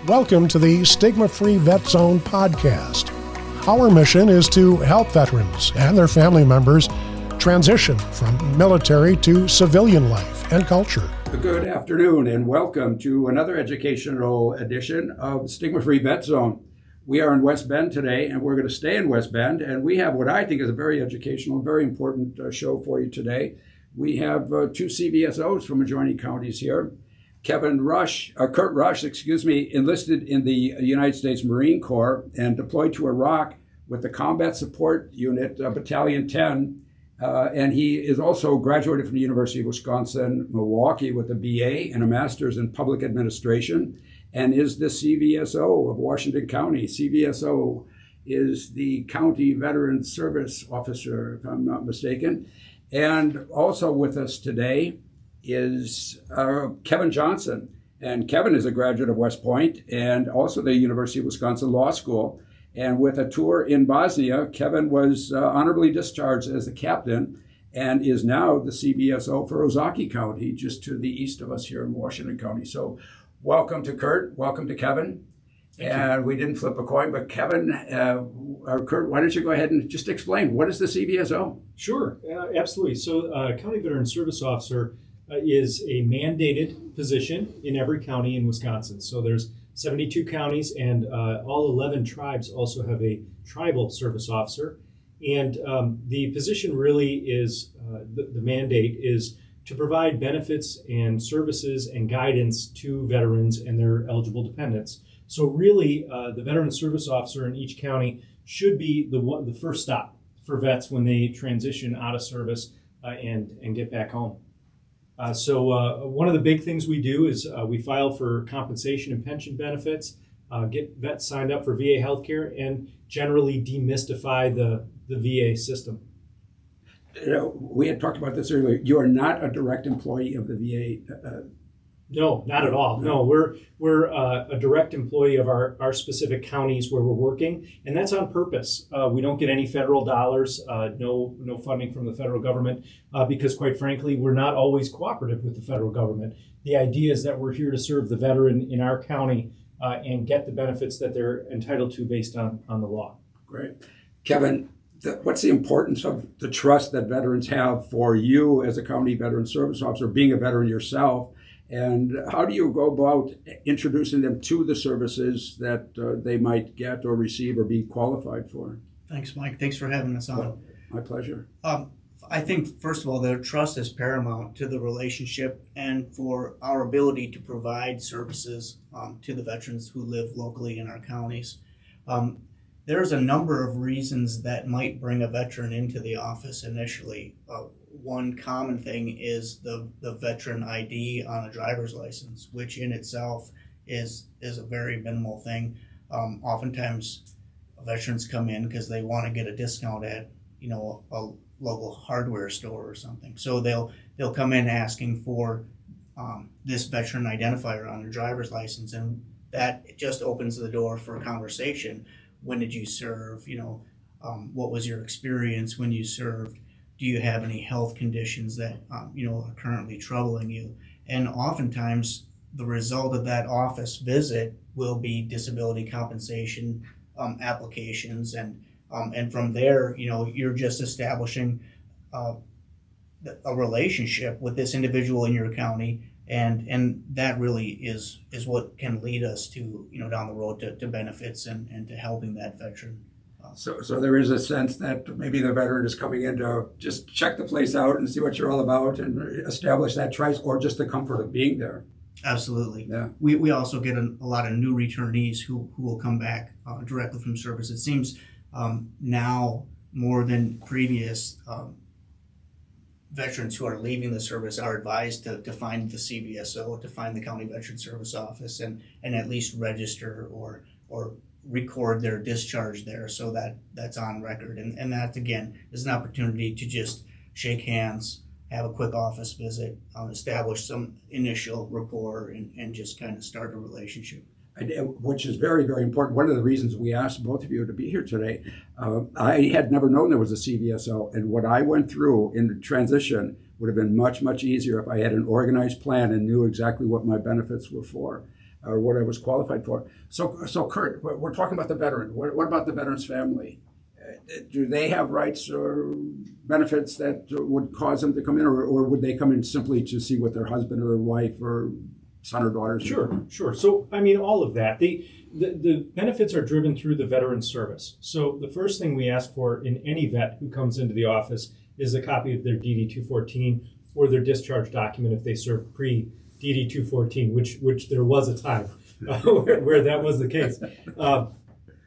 Welcome to the Stigma-Free Vet Zone podcast. Our mission is to help veterans and their family members transition from military to civilian life and culture. Good afternoon and welcome to another educational edition of Stigma-Free Vet Zone. We are in West Bend today and we're going to stay in West Bend, and we have what I think is a very educational, very important show for you today. We have two CVSOs from adjoining counties here. Kurt Rush, enlisted in the United States Marine Corps and deployed to Iraq with the Combat Support Unit, Battalion 10. And he is also graduated from the University of Wisconsin-Milwaukee with a BA and a master's in public administration, and is the CVSO of Washington County. CVSO is the County Veteran Service Officer, if I'm not mistaken. And also with us today is Kevin Johnson. And Kevin is a graduate of West Point and also the University of Wisconsin Law School. And with a tour in Bosnia, Kevin was honorably discharged as a captain and is now the CVSO for Ozaukee County, just to the east of us here in Washington County. So welcome to Kurt, welcome to Kevin. And we didn't flip a coin, but Kevin, or Kurt, why don't you go ahead and just explain, what is the CVSO? Sure, absolutely. So County Veteran Service Officer is a mandated position in every county in Wisconsin. So there's 72 counties, and all 11 tribes also have a tribal service officer. And the position really is, the mandate is to provide benefits and services and guidance to veterans and their eligible dependents. So really, the veteran service officer in each county should be the first stop for vets when they transition out of service and get back home. So one of the big things we do is we file for compensation and pension benefits, get vets signed up for VA healthcare, and generally demystify the VA system. We had talked about this earlier. You are not a direct employee of the VA. No, not at all. No, we're a direct employee of our specific counties where we're working, and that's on purpose. We don't get any federal dollars, no funding from the federal government, because quite frankly, we're not always cooperative with the federal government. The idea is that we're here to serve the veteran in our county and get the benefits that they're entitled to based on the law. Great. Kevin, what's the importance of the trust that veterans have for you as a county veteran service officer, being a veteran yourself? And how do you go about introducing them to the services that they might get or receive or be qualified for? Thanks, Mike. Thanks for having us on. Well, my pleasure. I think, first of all, their trust is paramount to the relationship and for our ability to provide services to the veterans who live locally in our counties. There's a number of reasons that might bring a veteran into the office initially. One common thing is the veteran ID on a driver's license, which in itself is a very minimal thing. Oftentimes, veterans come in because they want to get a discount at a local hardware store or something. So they'll come in asking for this veteran identifier on their driver's license, and that just opens the door for a conversation. When did you serve? What was your experience when you served? Do you have any health conditions that are currently troubling you? And oftentimes, the result of that office visit will be disability compensation applications, and from there, you're just establishing a relationship with this individual in your county, and that really is what can lead us to down the road to benefits and to helping that veteran. So there is a sense that maybe the veteran is coming in to just check the place out and see what you're all about and establish that trust, or just the comfort of being there. Absolutely. Yeah. We also get a lot of new returnees who will come back directly from service. It seems now more than previous, veterans who are leaving the service are advised to find the CVSO, to find the County Veteran Service Office, and at least register or record their discharge there, so that's on record. And that, again, is an opportunity to just shake hands, have a quick office visit, establish some initial rapport, and just kind of start a relationship. Which is very, very important. One of the reasons we asked both of you to be here today, I had never known there was a CVSO, and what I went through in the transition would have been much, much easier if I had an organized plan and knew exactly what my benefits were for. or what I was qualified for. So Kurt, we're talking about the veteran. What about the veteran's family? Do they have rights or benefits that would cause them to come in, or would they come in simply to see what their husband or wife or son or daughter is doing? Sure. So, I mean, all of that. The benefits are driven through the veteran service. So the first thing we ask for in any vet who comes into the office is a copy of their DD-214 or their discharge document if they served pre-DD-214, which there was a time where that was the case.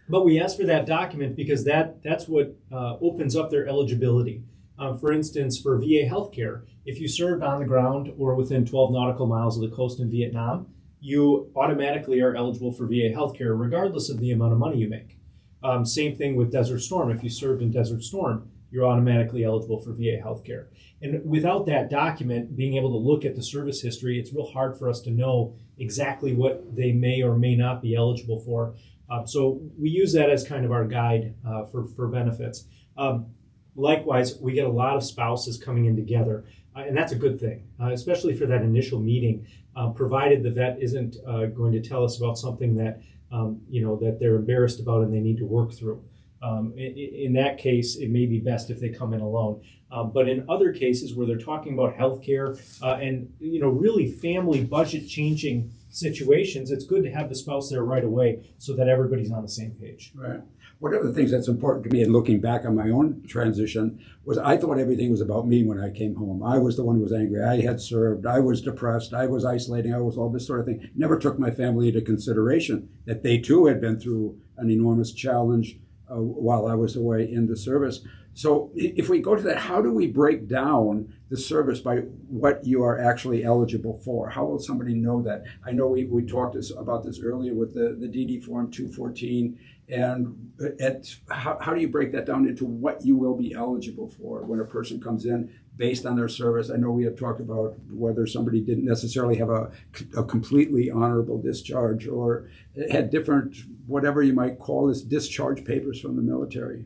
But we ask for that document because that's what opens up their eligibility. For instance, for VA healthcare, if you served on the ground or within 12 nautical miles of the coast in Vietnam, you automatically are eligible for VA healthcare regardless of the amount of money you make. Same thing with Desert Storm. If you served in Desert Storm, you're automatically eligible for VA healthcare. And without that document, being able to look at the service history, it's real hard for us to know exactly what they may or may not be eligible for. So we use that as kind of our guide for benefits. Likewise, we get a lot of spouses coming in together, and that's a good thing, especially for that initial meeting, provided the vet isn't going to tell us about something that that they're embarrassed about and they need to work through. In that case, it may be best if they come in alone. But in other cases where they're talking about healthcare and really family budget changing situations, it's good to have the spouse there right away so that everybody's on the same page. Right. One of the things that's important to me in looking back on my own transition was I thought everything was about me when I came home. I was the one who was angry. I had served. I was depressed. I was isolating. I was all this sort of thing. Never took my family into consideration that they too had been through an enormous challenge while I was away in the service. So if we go to that, how do we break down the service by what you are actually eligible for? How will somebody know that? I know we talked about this earlier with the DD Form 214, and how do you break that down into what you will be eligible for when a person comes in based on their service? I know we have talked about whether somebody didn't necessarily have a completely honorable discharge or had different, whatever you might call this, discharge papers from the military.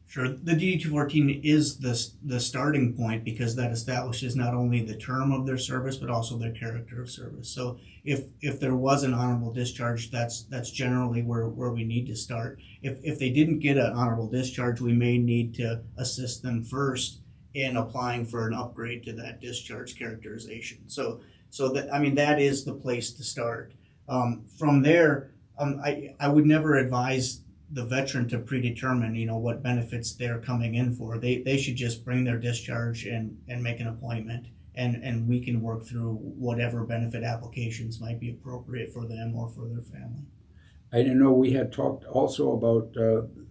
Sure. The DD-214 is the starting point because that establishes not only the term of their service but also their character of service. So if there was an honorable discharge, that's generally where we need to start. If they didn't get an honorable discharge, we may need to assist them first in applying for an upgrade to that discharge characterization. So that is the place to start. From there, I would never advise the veteran to predetermine, what benefits they're coming in for. They should just bring their discharge and make an appointment, and we can work through whatever benefit applications might be appropriate for them or for their family. I know we had talked also about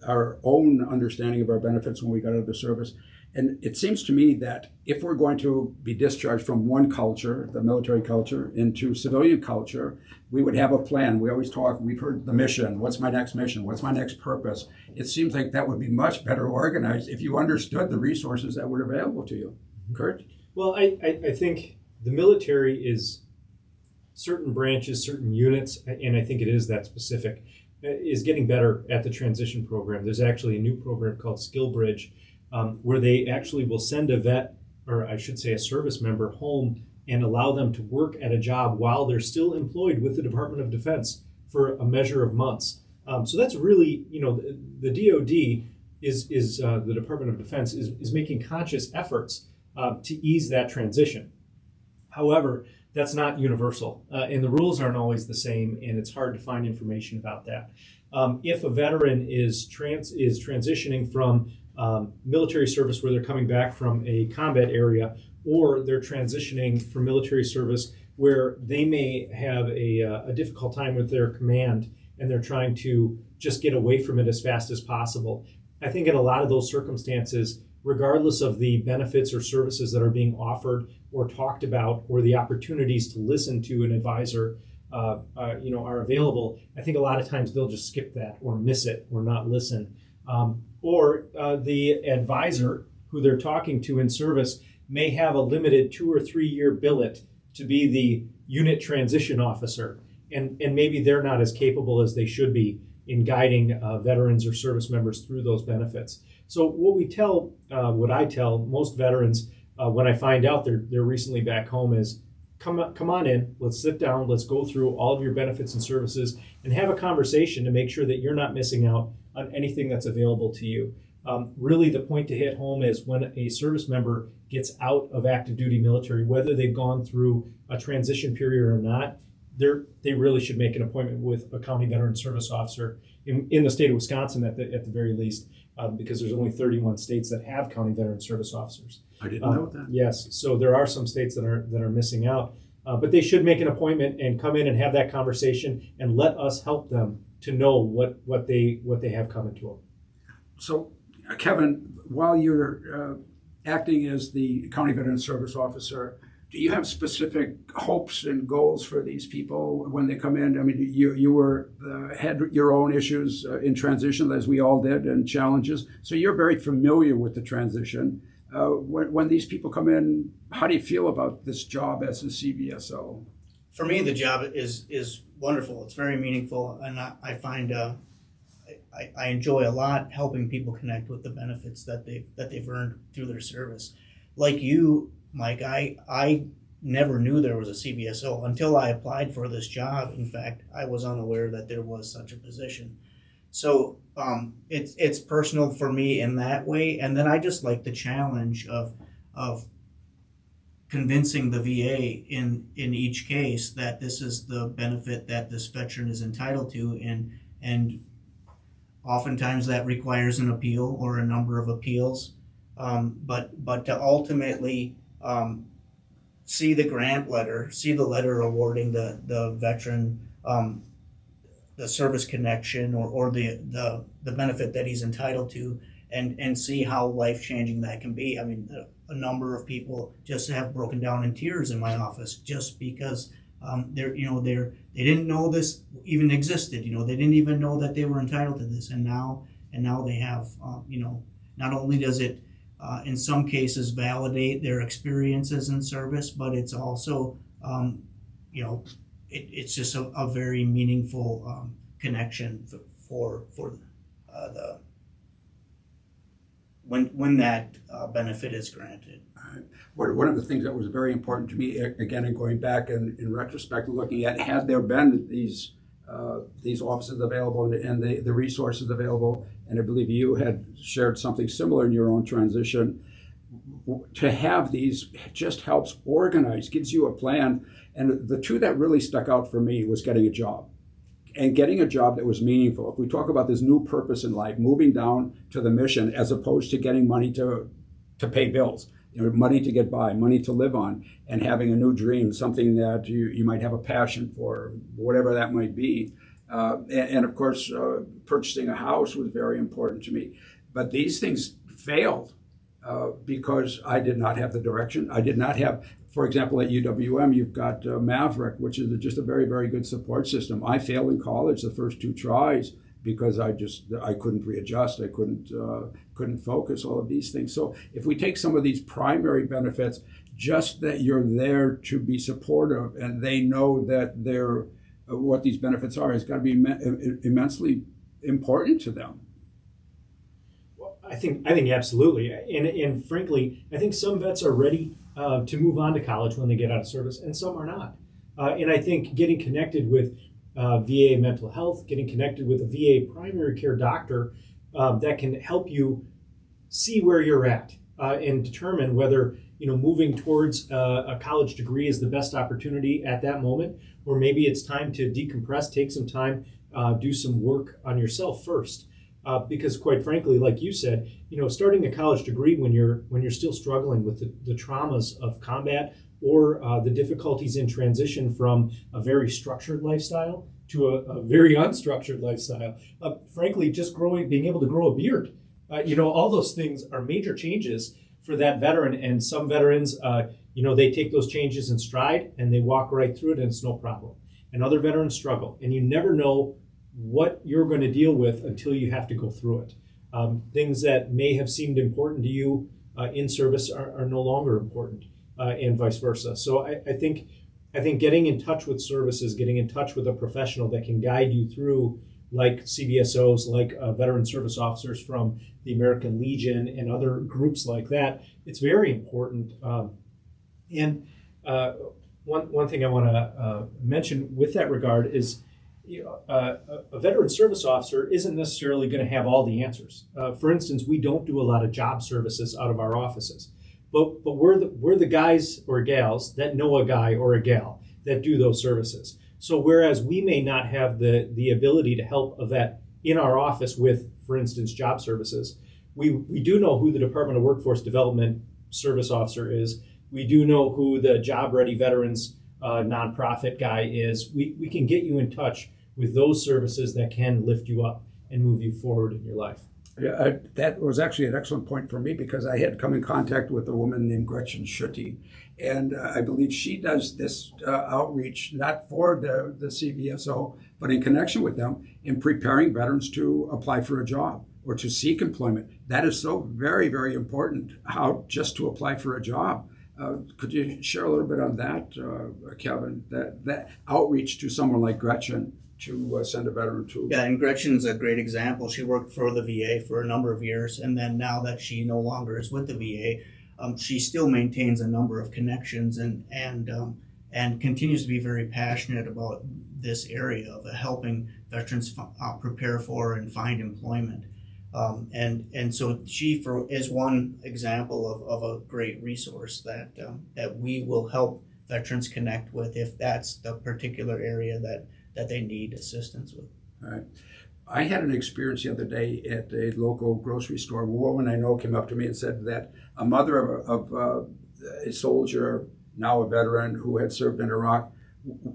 our own understanding of our benefits when we got out of the service. And it seems to me that if we're going to be discharged from one culture, the military culture, into civilian culture, we would have a plan. We always talk, we've heard the mission. What's my next mission? What's my next purpose? It seems like that would be much better organized if you understood the resources that were available to you. Kurt? Well, I think the military is certain branches, certain units, and I think it is that specific, is getting better at the transition program. There's actually a new program called Skill Bridge, where they actually will send a vet, or I should say a service member, home and allow them to work at a job while they're still employed with the Department of Defense for a measure of months. So that's really, the DoD is the Department of Defense is making conscious efforts to ease that transition. However, that's not universal, and the rules aren't always the same, and it's hard to find information about that. If a veteran is transitioning from military service where they're coming back from a combat area, or they're transitioning from military service where they may have a difficult time with their command and they're trying to just get away from it as fast as possible. I think in a lot of those circumstances, regardless of the benefits or services that are being offered or talked about, or the opportunities to listen to an advisor are available, I think a lot of times they'll just skip that or miss it or not listen. Or the advisor who they're talking to in service may have a limited 2 or 3 year billet to be the unit transition officer, and maybe they're not as capable as they should be in guiding veterans or service members through those benefits. So what I tell most veterans when I find out they're recently back home is, come on in, let's sit down, let's go through all of your benefits and services and have a conversation to make sure that you're not missing out on anything that's available to you. Really, the point to hit home is when a service member gets out of active duty military, whether they've gone through a transition period or not, they really should make an appointment with a county veteran service officer in the state of Wisconsin at the very least, because there's only 31 states that have county veteran service officers. I didn't know that. Yes, so there are some states that are missing out, but they should make an appointment and come in and have that conversation and let us help them to know what they have coming to them. So, Kevin, while you're acting as the county veteran service officer, do you have specific hopes and goals for these people when they come in? I mean, you had your own issues in transition, as we all did, and challenges. So you're very familiar with the transition. When these people come in, how do you feel about this job as a CVSO? For me, the job is wonderful. It's very meaningful, and I find I enjoy a lot helping people connect with the benefits that they've earned through their service. Like you, Mike, I never knew there was a CVSO until I applied for this job. In fact, I was unaware that there was such a position. So it's personal for me in that way. And then I just like the challenge of convincing the VA in each case that this is the benefit that this veteran is entitled to, and oftentimes that requires an appeal or a number of appeals. But to ultimately see the grant letter, see the letter awarding the veteran the service connection or the benefit that he's entitled to, and see how life-changing that can be. I mean, a number of people just have broken down in tears in my office just because they didn't know this even existed. They didn't even know that they were entitled to this, and now they have. Not only does it in some cases validate their experiences in service, but it's also it's just a very meaningful connection for the when that benefit is granted. One of the things that was very important to me, again, in going back and in retrospect, looking at had there been these offices available and the resources available, and I believe you had shared something similar in your own transition, to have these just helps organize, gives you a plan. And the two that really stuck out for me was getting a job. And getting a job that was meaningful. If we talk about this new purpose in life, moving down to the mission as opposed to getting money to pay bills, money to get by, money to live on, and having a new dream, something that you might have a passion for, whatever that might be. And of course, purchasing a house was very important to me. But these things failed because I did not have the direction. I did not have, for example, at UWM, you've got Maverick, which is just a very, very good support system. I failed in college the first 2 tries because I couldn't readjust. I couldn't focus, all of these things. So if we take some of these primary benefits, just that you're there to be supportive and they know that they're what these benefits are, has got to be immensely important to them. Well, I think absolutely, and frankly, I think some vets are ready to move on to college when they get out of service, and some are not. And I think getting connected with VA mental health, getting connected with a VA primary care doctor that can help you see where you're at and determine whether moving towards a college degree is the best opportunity at that moment, or maybe it's time to decompress, take some time, do some work on yourself first. Because quite frankly, like you said, starting a college degree when you're still struggling with the traumas of combat or the difficulties in transition from a very structured lifestyle to a very unstructured lifestyle. Frankly, just being able to grow a beard, all those things are major changes for that veteran. And some veterans, they take those changes in stride and they walk right through it and it's no problem. And other veterans struggle, and you never know what you're going to deal with until you have to go through it. Things that may have seemed important to you in service are no longer important, and vice versa. So I think getting in touch with services, getting in touch with a professional that can guide you through, like CVSOs, like veteran service officers from the American Legion and other groups like that, it's very important. And One thing I want to mention with that regard is, a veteran service officer isn't necessarily going to have all the answers. For instance, we don't do a lot of job services out of our offices, but we're the guys or gals that know a guy or a gal that do those services. So whereas we may not have the ability to help a vet in our office with, for instance, job services, we do know who the Department of Workforce Development service officer is. We do know who the Job Ready Veterans nonprofit guy is. We can get you in touch with those services that can lift you up and move you forward in your life. Yeah, that was actually an excellent point for me, because I had come in contact with a woman named Gretchen Schutte, and I believe she does this outreach not for the CVSO, but in connection with them in preparing veterans to apply for a job or to seek employment. That is so very, very important, how just to apply for a job. Could you share a little bit on that, Kevin, that outreach to someone like Gretchen to send a veteran to? Yeah, and Gretchen's a great example. She worked for the VA for a number of years, and then now that she no longer is with the VA, she still maintains a number of connections and continues to be very passionate about this area of helping veterans prepare for and find employment. And so she is one example of a great resource that we will help veterans connect with if that's the particular area that they need assistance with. All right. I had an experience the other day at a local grocery store. A woman I know came up to me and said that a mother of a soldier, now a veteran who had served in Iraq,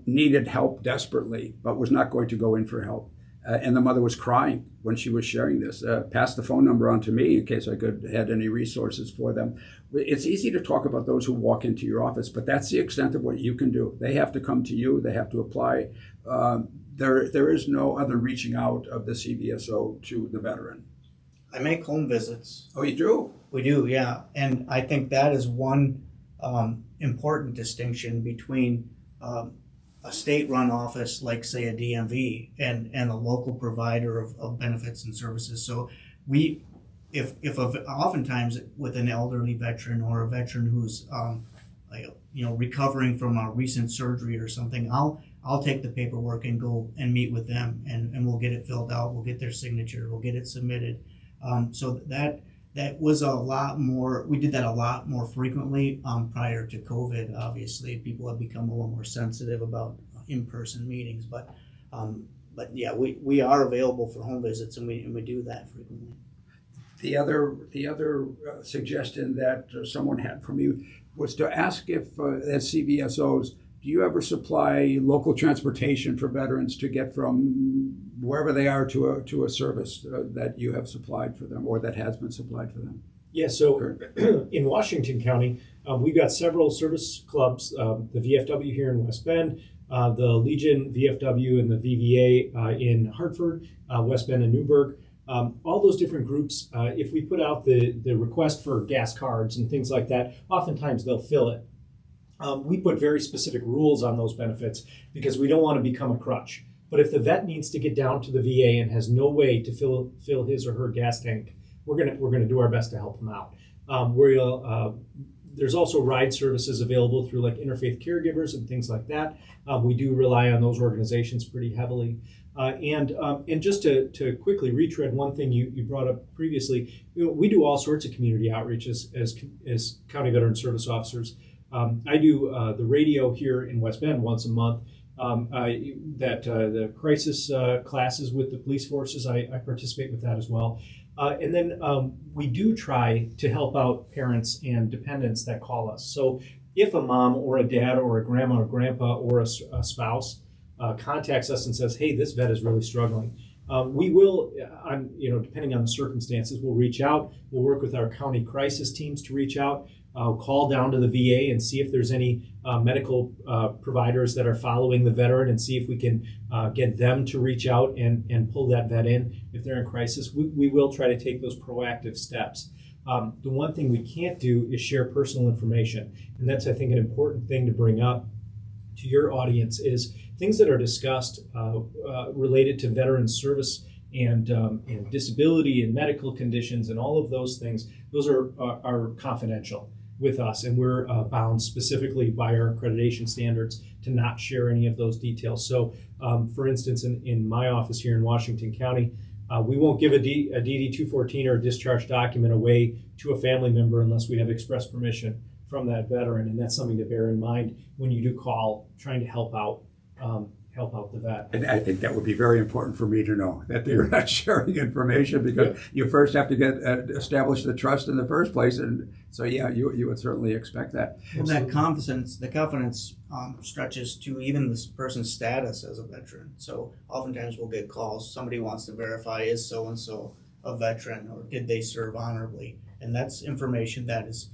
needed help desperately, but was not going to go in for help. And the mother was crying when she was sharing this. Passed the phone number on to me in case I had any resources for them. It's easy to talk about those who walk into your office, but that's the extent of what you can do. They have to come to you. They have to apply. There is no other reaching out of the CVSO to the veteran. I make home visits. Oh, you do? We do, yeah. And I think that is one important distinction between a state-run office like, say, a DMV and a local provider of benefits and services. So oftentimes with an elderly veteran or a veteran who's recovering from a recent surgery or something, I'll take the paperwork and go and meet with them, and we'll get it filled out. We'll get their signature. We'll get it submitted. So that was a lot more. We did that a lot more frequently prior to COVID. Obviously, people have become a little more sensitive about in-person meetings, but yeah, we are available for home visits, and we do that frequently. The other suggestion that someone had for me was to ask if at CVSOs, do you ever supply local transportation for veterans to get from wherever they are to a service that you have supplied for them or that has been supplied for them? Yeah, so in Washington County, we've got several service clubs, the VFW here in West Bend, the Legion VFW and the VVA in Hartford, West Bend and Newburgh. All those different groups, if we put out the request for gas cards and things like that, oftentimes they'll fill it. We put very specific rules on those benefits because we don't want to become a crutch. But if the vet needs to get down to the VA and has no way to fill his or her gas tank, we're gonna do our best to help them out. There's also ride services available through like interfaith caregivers and things like that. We do rely on those organizations pretty heavily. And just to quickly retread one thing you brought up previously, we do all sorts of community outreach as county veteran service officers. I do the radio here in West Bend once a month. The crisis classes with the police forces, I participate with that as well. And then we do try to help out parents and dependents that call us. So if a mom or a dad or a grandma or grandpa or a spouse contacts us and says, hey, this vet is really struggling, we will, depending on the circumstances, we'll reach out. We'll work with our county crisis teams to reach out. Call down to the VA and see if there's any medical providers that are following the veteran and see if we can get them to reach out and pull that vet in if they're in crisis. We will try to take those proactive steps. The one thing we can't do is share personal information. And that's, I think, an important thing to bring up to your audience is things that are discussed related to veteran service and disability and medical conditions and all of those things. Those are confidential. with us, and we're bound specifically by our accreditation standards to not share any of those details. So, for instance, in my office here in Washington County, we won't give a DD 214 or a discharge document away to a family member unless we have express permission from that veteran, and that's something to bear in mind when you do call trying to help out the vet. And I think that would be very important for me to know, that they're not sharing information, because you first have to get establish the trust in the first place, and so you would certainly expect that. Well, the confidence stretches to even this person's status as a veteran. So oftentimes we'll get calls, somebody wants to verify, is so-and-so a veteran, or did they serve honorably? And that's information that is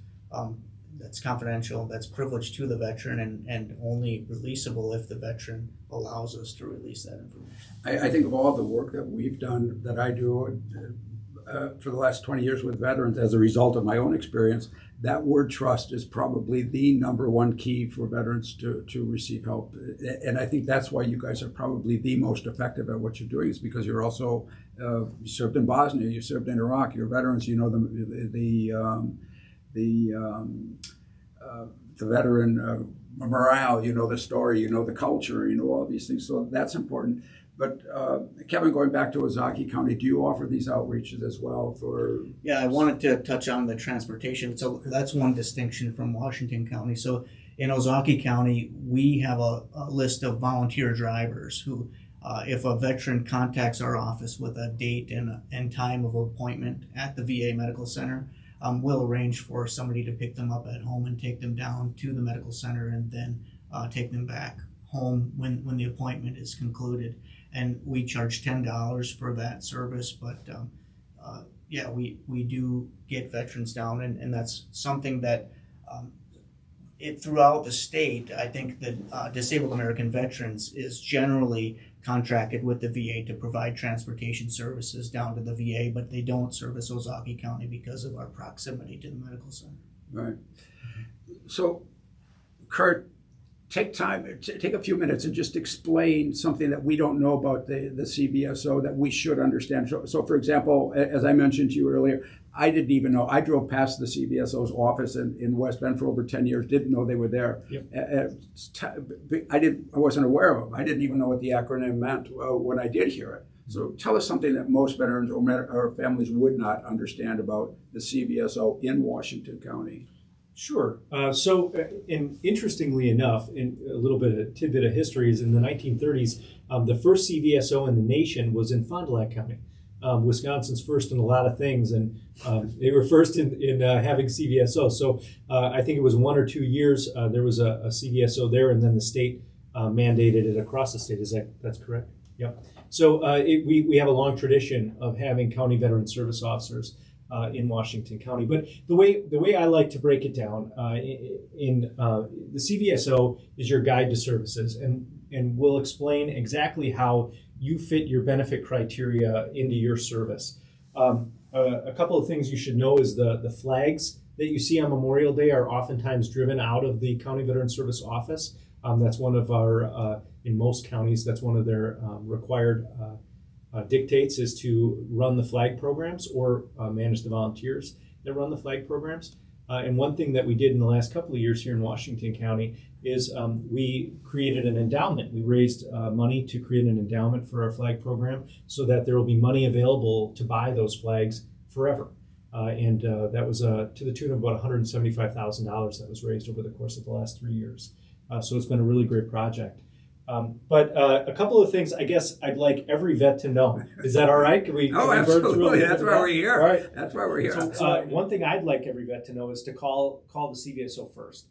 that's confidential, that's privileged to the veteran, and only releasable if the veteran allows us to release that information. I think of all the work that we've done, that I do for the last 20 years with veterans, as a result of my own experience, that word trust is probably the number one key for veterans to receive help. And I think that's why you guys are probably the most effective at what you're doing, is because you're also, you served in Bosnia, you served in Iraq, you're veterans, you know the veteran morale, you know the story, you know the culture, you know all these things. So that's important. But Kevin, going back to Ozaukee County, do you offer these outreaches as well for? Yeah, I wanted to touch on the transportation. So that's one distinction from Washington County. So in Ozaukee County, we have a list of volunteer drivers who, if a veteran contacts our office with a date and time of appointment at the VA Medical Center, we'll arrange for somebody to pick them up at home and take them down to the medical center, and then take them back home when the appointment is concluded. And we charge $10 for that service, but we do get veterans down, and that's something that throughout the state, I think that Disabled American Veterans is generally contracted with the VA to provide transportation services down to the VA, but they don't service Ozaukee County because of our proximity to the medical center. Right. So, Kurt, take a few minutes and just explain something that we don't know about the CVSO that we should understand. So, for example, as I mentioned to you earlier, I didn't even know. I drove past the CVSO's office in West Bend for over 10 years, didn't know they were there. Yep. I wasn't aware of them. I didn't even know what the acronym meant when I did hear it. So tell us something that most veterans or families would not understand about the CVSO in Washington County. Sure. Interestingly enough, in a little bit of tidbit of history, is in the 1930s, the first CVSO in the nation was in Fond du Lac County. Wisconsin's first in a lot of things, and they were first in having CVSO. So I think it was 1 or 2 years there was a CVSO there, and then the state mandated it across the state. That's correct? Yep. So we have a long tradition of having county veteran service officers in Washington County. But the way I like to break it down, the CVSO is your guide to services, and we'll explain exactly how you fit your benefit criteria into your service. A couple of things you should know is the flags that you see on Memorial Day are oftentimes driven out of the County Veteran Service Office. That's one of our, in most counties, that's one of their required dictates, is to run the flag programs or manage the volunteers that run the flag programs. And one thing that we did in the last couple of years here in Washington County is we created an endowment. We raised money to create an endowment for our flag program so that there will be money available to buy those flags forever. And that was to the tune of about $175,000 that was raised over the course of the last 3 years. So it's been a really great project. But a couple of things I guess I'd like every vet to know. Is that all right? Can we absolutely. That's why we're here. All right. That's why we're here. So one thing I'd like every vet to know is to call the CVSO first.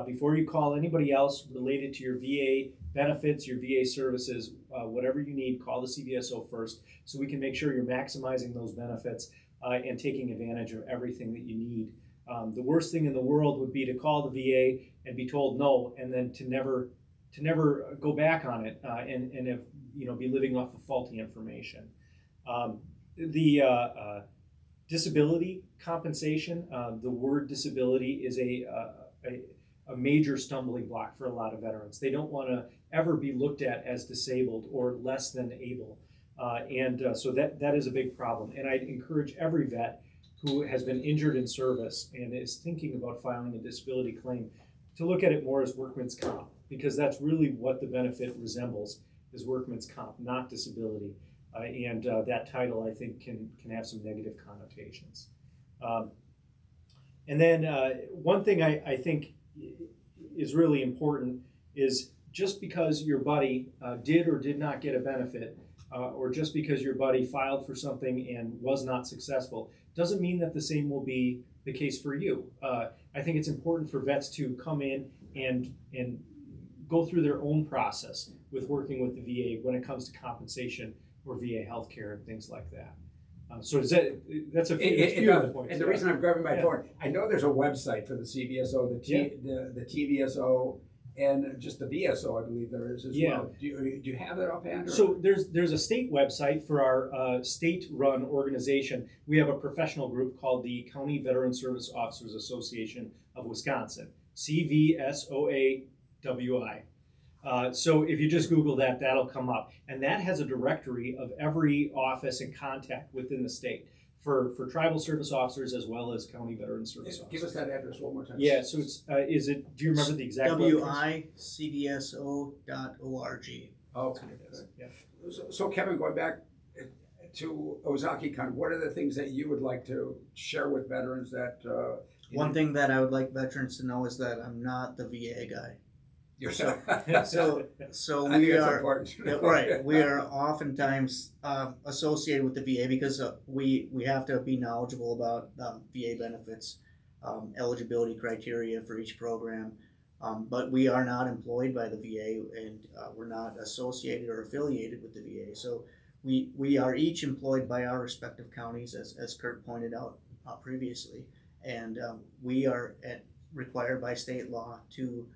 Before you call anybody else related to your VA benefits, your VA services, whatever you need, call the CVSO first so we can make sure you're maximizing those benefits and taking advantage of everything that you need. The worst thing in the world would be to call the VA and be told no, and then to never go back on it and if, be living off of faulty information. The disability compensation, the word disability is a major stumbling block for a lot of veterans. They don't want to ever be looked at as disabled or less than able. So that is a big problem. And I'd encourage every vet who has been injured in service and is thinking about filing a disability claim, to look at it more as workman's comp, because that's really what the benefit resembles, is workman's comp, not disability. And that title, I think, can have some negative connotations. And then one thing I think is really important is, just because your buddy did or did not get a benefit, or just because your buddy filed for something and was not successful, doesn't mean that the same will be the case for you. I think it's important for vets to come in and go through their own process with working with the VA when it comes to compensation or VA healthcare and things like that. So is that's a few of the points. And the reason I'm grabbing my phone, I know there's a website for the CVSO, the TVSO, and just the VSO, I believe there is as well. Do you have that offhand? Or? So there's a state website for our state-run organization. We have a professional group called the County Veteran Service Officers Association of Wisconsin, CVSOAWI. So if you just Google that, that'll come up. And that has a directory of every office and contact within the state for tribal service officers as well as county veteran service officers. Give us that address one more time. Yeah, so it's, do you remember the exact wicvso.org. Okay. Yeah. So Kevin, going back to Ozaki-Con, what are the things that you would like to share with veterans that... One thing that I would like veterans to know is that I'm not the VA guy. So we are right. We are oftentimes associated with the VA because we have to be knowledgeable about VA benefits, eligibility criteria for each program, but we are not employed by the VA, and we're not associated or affiliated with the VA. So we are each employed by our respective counties, as Kurt pointed out previously, and we are required by state law to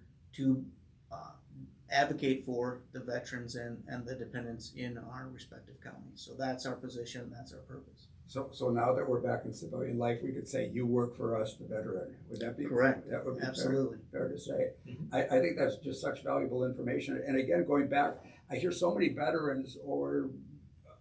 advocate for the veterans and the dependents in our respective counties. So that's our position, that's our purpose. So now that we're back in civilian life, we could say you work for us, the veteran. Would that be correct? That would be absolutely fair to say. Mm-hmm. I think that's just such valuable information. And again, going back, I hear so many veterans or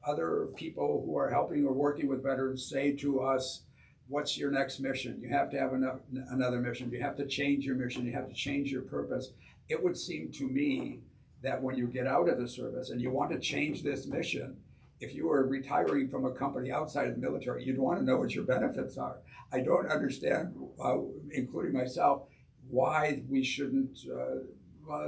other people who are helping or working with veterans say to us, what's your next mission? You have to have another mission. You have to change your mission. You have to change your purpose. It would seem to me that when you get out of the service and you want to change this mission, if you are retiring from a company outside of the military, you'd want to know what your benefits are. I don't understand, including myself, why we shouldn't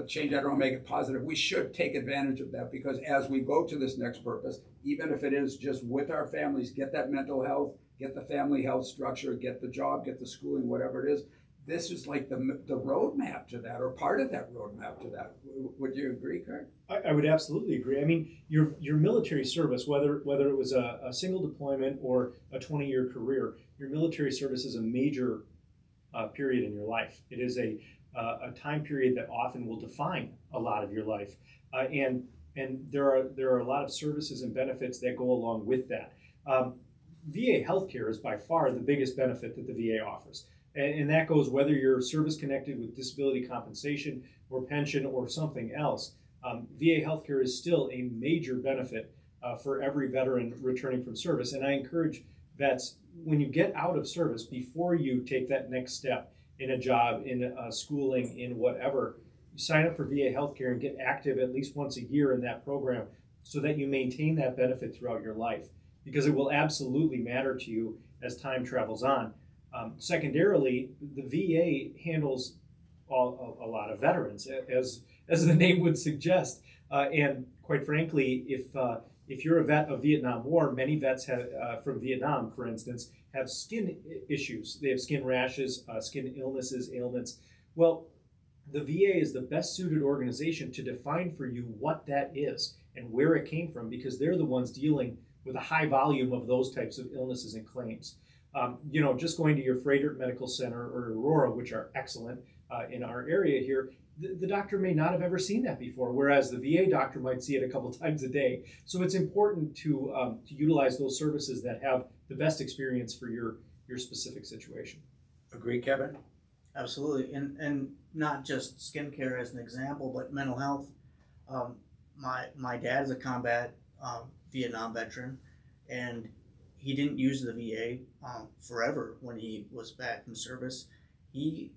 change that or make it positive. We should take advantage of that, because as we go to this next purpose, even if it is just with our families, get that mental health, get the family health structure, get the job, get the schooling, whatever it is. This is like the roadmap to that, or part of that roadmap to that. Would you agree, Kurt? I would absolutely agree. I mean, your military service, whether it was a single deployment or a 20-year career, your military service is a major period in your life. It is a time period that often will define a lot of your life, and there are a lot of services and benefits that go along with that. VA healthcare is by far the biggest benefit that the VA offers. And that goes whether you're service connected with disability compensation or pension or something else. VA healthcare is still a major benefit for every veteran returning from service. And I encourage vets, when you get out of service, before you take that next step in a job, in schooling, in whatever, you sign up for VA healthcare and get active at least once a year in that program so that you maintain that benefit throughout your life, because it will absolutely matter to you as time travels on. Secondarily, the VA handles a lot of veterans, as the name would suggest. And quite frankly, if you're a vet of Vietnam War, many vets have, from Vietnam, for instance, have skin issues. They have skin rashes, skin illnesses, ailments. Well, the VA is the best suited organization to define for you what that is and where it came from, because they're the ones dealing with a high volume of those types of illnesses and claims. Just going to your Frederick Medical Center or Aurora, which are excellent in our area here, the doctor may not have ever seen that before, whereas the VA doctor might see it a couple times a day. So it's important to utilize those services that have the best experience for your specific situation. Agree, Kevin? Absolutely, and not just skincare as an example, but mental health. My dad is a combat Vietnam veteran, and he didn't use the VA forever when he was back in service. He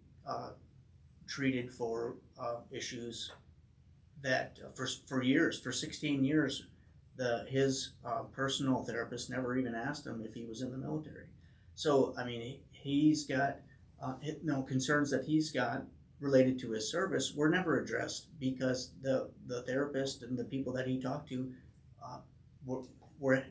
treated for issues that for years, for 16 years, his personal therapist never even asked him if he was in the military. So, I mean, he's got concerns that he's got related to his service were never addressed because the therapist and the people that he talked to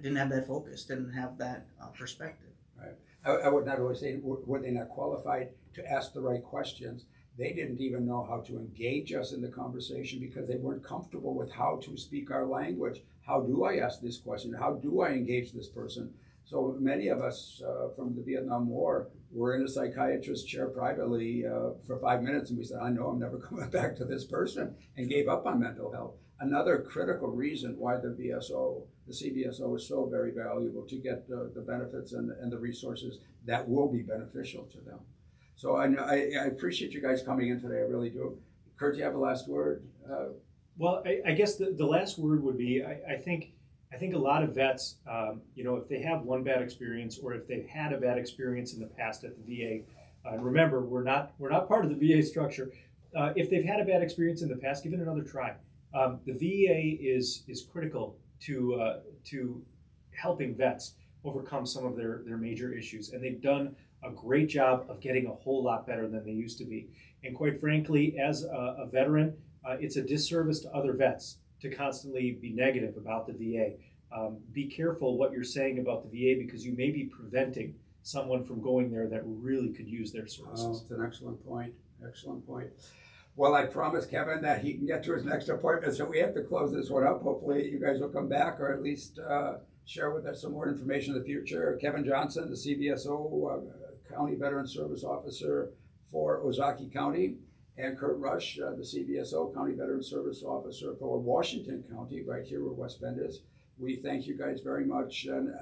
didn't have that focus, didn't have that perspective. Right. I would not always say were they not qualified to ask the right questions. They didn't even know how to engage us in the conversation because they weren't comfortable with how to speak our language. How do I ask this question? How do I engage this person? So many of us from the Vietnam War were in a psychiatrist's chair privately for 5 minutes, and we said, I know I'm never coming back to this person, and gave up on mental health. Another critical reason why the CVSO is so very valuable to get the benefits and the resources that will be beneficial to them. So I appreciate you guys coming in today, I really do. Kurt, do you have the last word? Well, I guess the last word would be, I think a lot of vets, if they have one bad experience or if they've had a bad experience in the past at the VA, and remember, we're not part of the VA structure. If they've had a bad experience in the past, give it another try. The VA is critical to helping vets overcome some of their major issues, and they've done a great job of getting a whole lot better than they used to be. And quite frankly, as a veteran, it's a disservice to other vets to constantly be negative about the VA. Be careful what you're saying about the VA because you may be preventing someone from going there that really could use their services. It's an excellent point. Excellent point. Well, I promised Kevin that he can get to his next appointment, so we have to close this one up. Hopefully you guys will come back or at least share with us some more information in the future. Kevin Johnson, the CVSO County Veteran Service Officer for Ozaukee County, and Kurt Rush, the CVSO County Veteran Service Officer for Washington County, right here where West Bend is. We thank you guys very much, and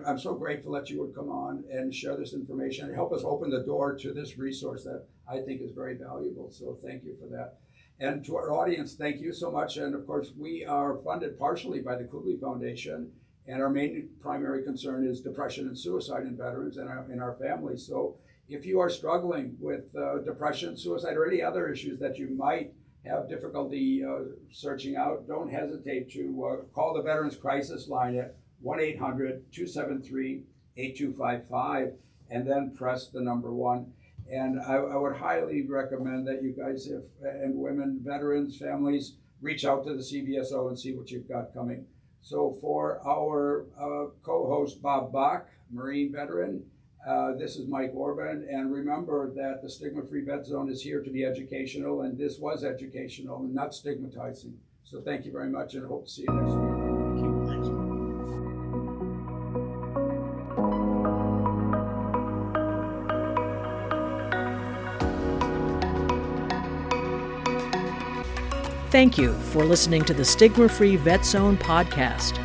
I'm so grateful that you would come on and share this information and help us open the door to this resource that I think is very valuable. So thank you for that. And to our audience, thank you so much. And of course, we are funded partially by the Kugley Foundation, and our main primary concern is depression and suicide in veterans and in our families. So if you are struggling with depression, suicide, or any other issues that you might have difficulty searching out, don't hesitate to call the Veterans Crisis Line at 1-800-273-8255 and then press the number 1. And I would highly recommend that you guys, and women, veterans, families, reach out to the CVSO and see what you've got coming. So for our co-host Bob Bach, Marine veteran, this is Mike Orban, and remember that the Stigma-Free Vet Zone is here to be educational, and this was educational and not stigmatizing. So thank you very much, and I hope to see you next week. Thank you. Thanks. Thank you for listening to the Stigma-Free Vet Zone podcast.